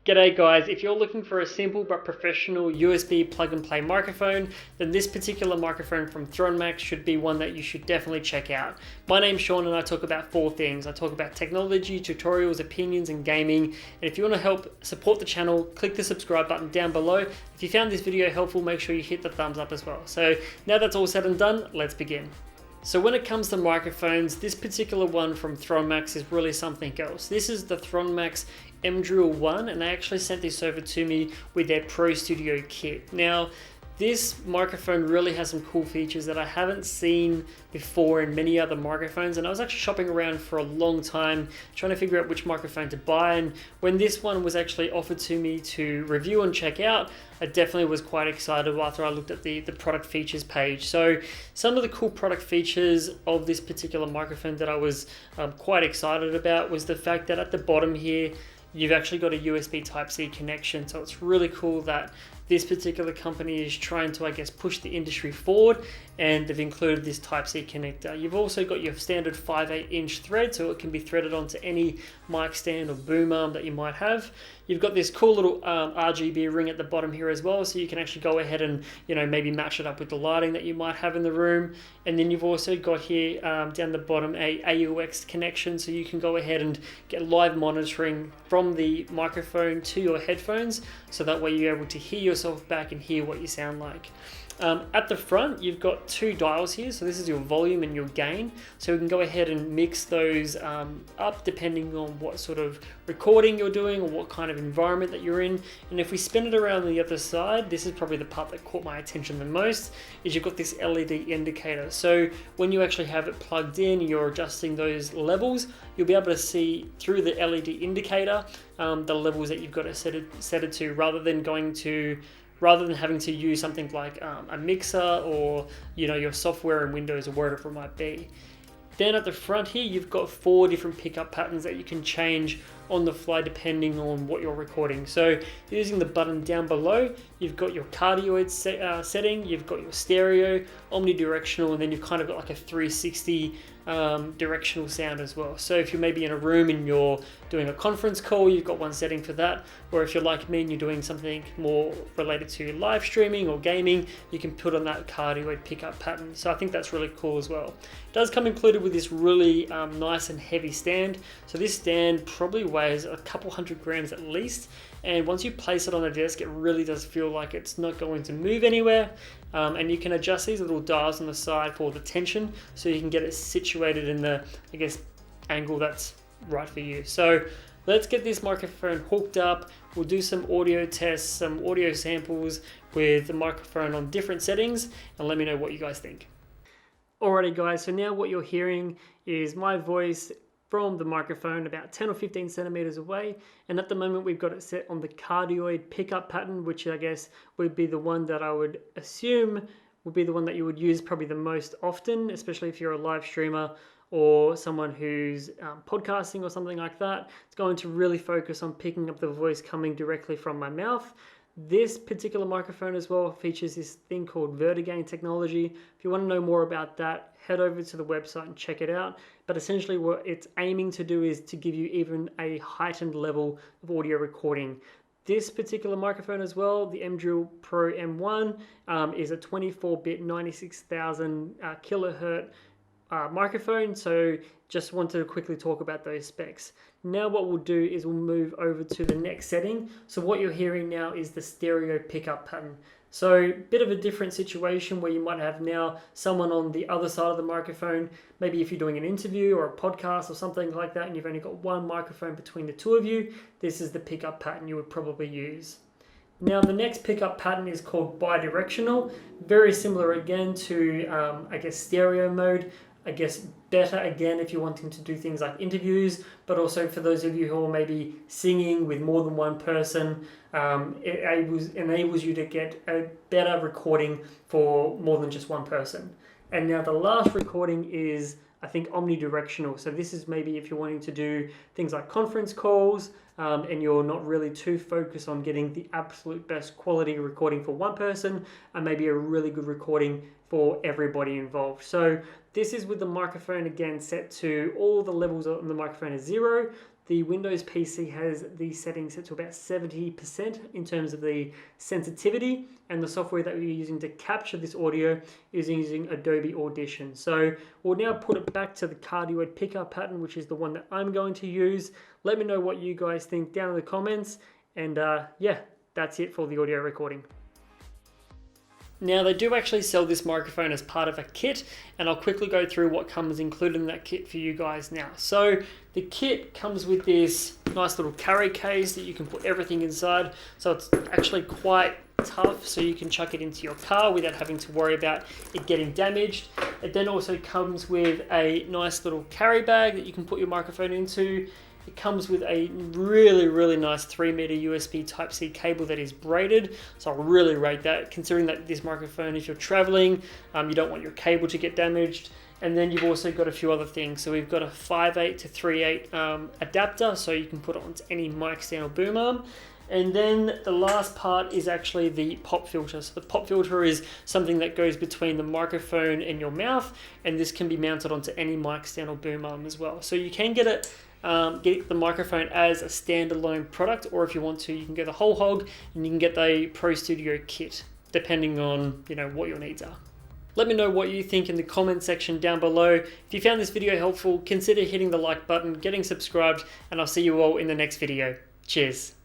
G'day guys, if you're looking for a simple but professional USB plug and play microphone, then this particular microphone from Thronmax should be one that you should definitely check out. My name's Sean and I talk about 4 things. I talk about technology, tutorials, opinions and gaming. And if you want to help support the channel, click the subscribe button down below. If you found this video helpful, make sure you hit the thumbs up as well. So now that's all said and done, let's begin. So when it comes to microphones, this particular one from Thronmax is really something else. This is the Thronmax MDrill 1 and they actually sent this over to me with their Pro Studio kit. Now this microphone really has some cool features that I haven't seen before in many other microphones, and I was actually shopping around for a long time trying to figure out which microphone to buy, and when this one was actually offered to me to review and check out, I definitely was quite excited after I looked at the product features page. So some of the cool product features of this particular microphone that I was quite excited about was the fact that at the bottom here you've actually got a USB Type-C connection. So it's really cool that this particular company is trying to, I guess, push the industry forward, and they've included this Type-C connector. You've also got your standard 5/8" thread, so it can be threaded onto any mic stand or boom arm that you might have. You've got this cool little RGB ring at the bottom here as well, so you can actually go ahead and maybe match it up with the lighting that you might have in the room. And then you've also got here down the bottom a AUX connection, so you can go ahead and get live monitoring from the microphone to your headphones, so that way you're able to hear yourself back and hear what you sound like. At the front, you've got 2 dials here, so this is your volume and your gain, so we can go ahead and mix those up depending on what sort of recording you're doing or what kind of environment that you're in. And if we spin it around the other side, this is probably the part that caught my attention the most, is you've got this LED indicator. So when you actually have it plugged in, you're adjusting those levels, you'll be able to see through the LED indicator the levels that you've got to set it to, rather than having to use something like a mixer or your software in Windows or whatever it might be. Then at the front here, you've got 4 different pickup patterns that you can change on the fly depending on what you're recording. So using the button down below, you've got your cardioid setting, you've got your stereo, omnidirectional, and then you've kind of got like a 360 directional sound as well. So if you're maybe in a room and you're doing a conference call, you've got one setting for that. Or if you're like me and you're doing something more related to live streaming or gaming, you can put on that cardioid pickup pattern. So I think that's really cool as well. It does come included with this really nice and heavy stand. So this stand probably weighs a couple 100 grams at least, and once you place it on a desk, it really does feel like it's not going to move anywhere. And you can adjust these little dials on the side for the tension, so you can get it situated in the, I guess, angle that's right for you. So let's get this microphone hooked up. We'll do some audio tests, some audio samples with the microphone on different settings, and let me know what you guys think. Alrighty guys, so now what you're hearing is my voice from the microphone about 10 or 15 centimeters away, and at the moment we've got it set on the cardioid pickup pattern, which I guess would be the one that I would assume would be the one that you would use probably the most often, especially if you're a live streamer or someone who's podcasting or something like that. It's going to really focus on picking up the voice coming directly from my mouth. This particular microphone as well features this thing called Vertigain technology. If you want to know more about that, head over to the website and check it out. But essentially what it's aiming to do is to give you even a heightened level of audio recording. This particular microphone as well, the MDrill Pro M1, is a 24-bit 96,000 kilohertz microphone. So just wanted to quickly talk about those specs. Now what we'll do is we'll move over to the next setting. So what you're hearing now is the stereo pickup pattern. So bit of a different situation where you might have now someone on the other side of the microphone. Maybe if you're doing an interview or a podcast or something like that and you've only got one microphone between the two of you, this is the pickup pattern you would probably use. Now the next pickup pattern is called bidirectional. Very similar again to I guess stereo mode. I guess better again if you're wanting to do things like interviews, but also for those of you who are maybe singing with more than one person, it enables you to get a better recording for more than just one person. And now the last recording is, I think, omnidirectional. So this is maybe if you're wanting to do things like conference calls and you're not really too focused on getting the absolute best quality recording for one person and maybe a really good recording for everybody involved. So This is with the microphone again set to all the levels on the microphone is 0. The Windows PC has the settings set to about 70% in terms of the sensitivity, and the software that we're using to capture this audio is using Adobe Audition. So we'll now put it back to the cardioid pickup pattern, which is the one that I'm going to use. Let me know what you guys think down in the comments, and yeah, that's it for the audio recording. Now they do actually sell this microphone as part of a kit, and I'll quickly go through what comes included in that kit for you guys now. So the kit comes with this nice little carry case that you can put everything inside. So it's actually quite tough, so you can chuck it into your car without having to worry about it getting damaged. It then also comes with a nice little carry bag that you can put your microphone into. It comes with a really nice 3-meter USB Type-C cable that is braided, so I really rate that, considering that this microphone, if you're traveling, you don't want your cable to get damaged. And then you've also got a few other things. So we've got a 5/8 to 3/8 adapter, so you can put it onto any mic stand or boom arm. And then the last part is actually the pop filter. So the pop filter is something that goes between the microphone and your mouth, and this can be mounted onto any mic stand or boom arm as well. So you can get it. Get the microphone as a standalone product, or if you want to, you can go the whole hog and you can get the Pro Studio kit, depending on what your needs are. Let me know what you think in the comment section down below. If you found this video helpful, consider hitting the like button, getting subscribed, and I'll see you all in the next video. Cheers.